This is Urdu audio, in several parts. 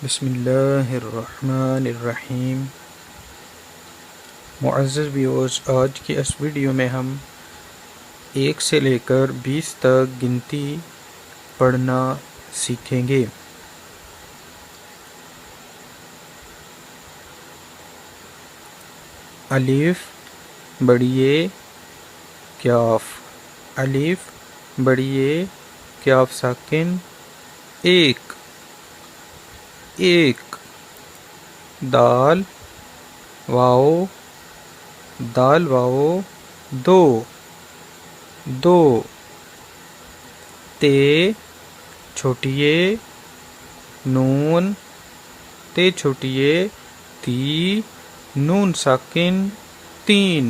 بسم اللہ الرحمن الرحیم۔ معزز ویورز، آج کی اس ویڈیو میں ہم 1 سے لے کر 20 تک گنتی پڑھنا سیکھیں گے۔ الف بڑیے کاف، الف بڑیے کاف ساکن ایک، دال واو دو، تے چھوٹیے نون، تے چھوٹیے تی، نون ساکن تین،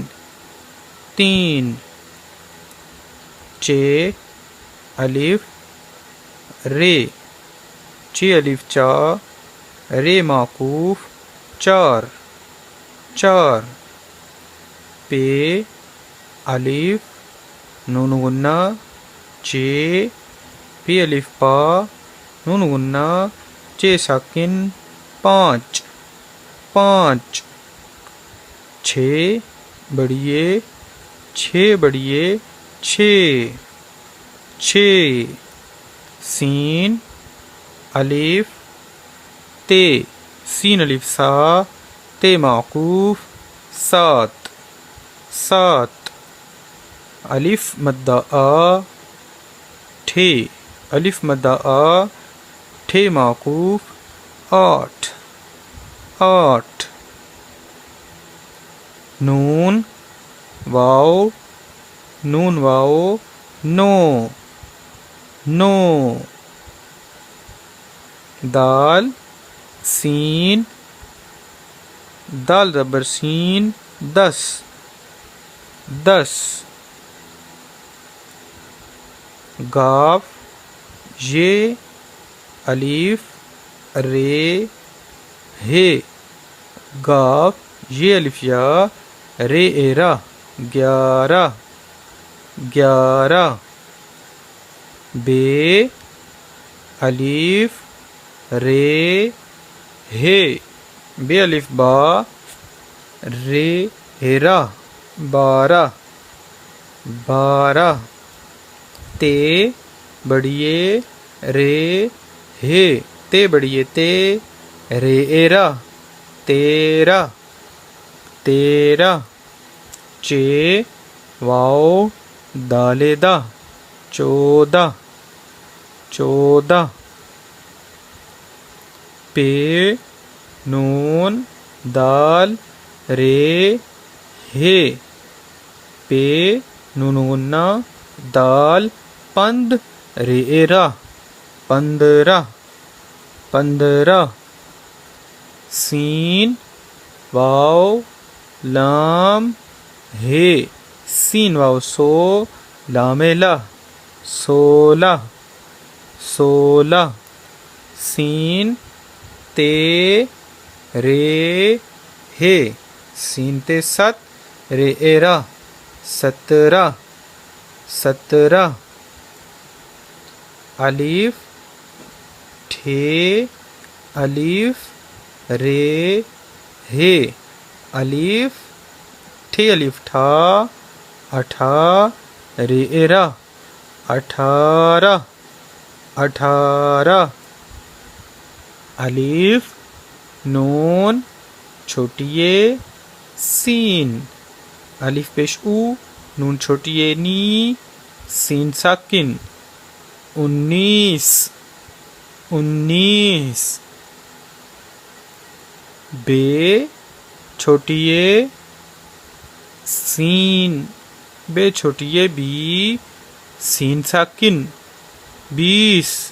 چے الف رے، چے الف چا، رے معکوف چار، پے الف نون غنہ چے، پی الف پا، نون غنہ چے ساکن پانچ، چھ بڑیے چھ، سین الف تے، سین الف سا، تے معکوف سات، الف مدہ آ ٹھے، الف مدہ آ ٹھے معکوف آٹھ، نون واو نو، دال سین، دال زبر سین 10، گاف یہ الف رے ہے، گاف یہ الف یا، رے ایرا 11، بے الف رے ہے، بے الف با، رے ہیرا 12، تے بڑیے رے ہے، تے بڑیے تے، رے ایرا 13، چے واو دالے دا 14، پے نون دال رے ہے، پے نون غنہ دال پند، رے ایرا 15، سین واو لام ہے، سین واو سو، لام لا 16، سین تے رے ہے، سین تے ست، رے ایرا 17، الف ٹھے الف رے ہے، الف ٹھے الف ٹھا 18، رے ایرا 18، الف نون چھوٹیے سین، الف پیش او، نون چھوٹیے نی، سین ساکن 19، بے چھوٹیے سین، بے چھوٹیے بی، سین ساکن 20،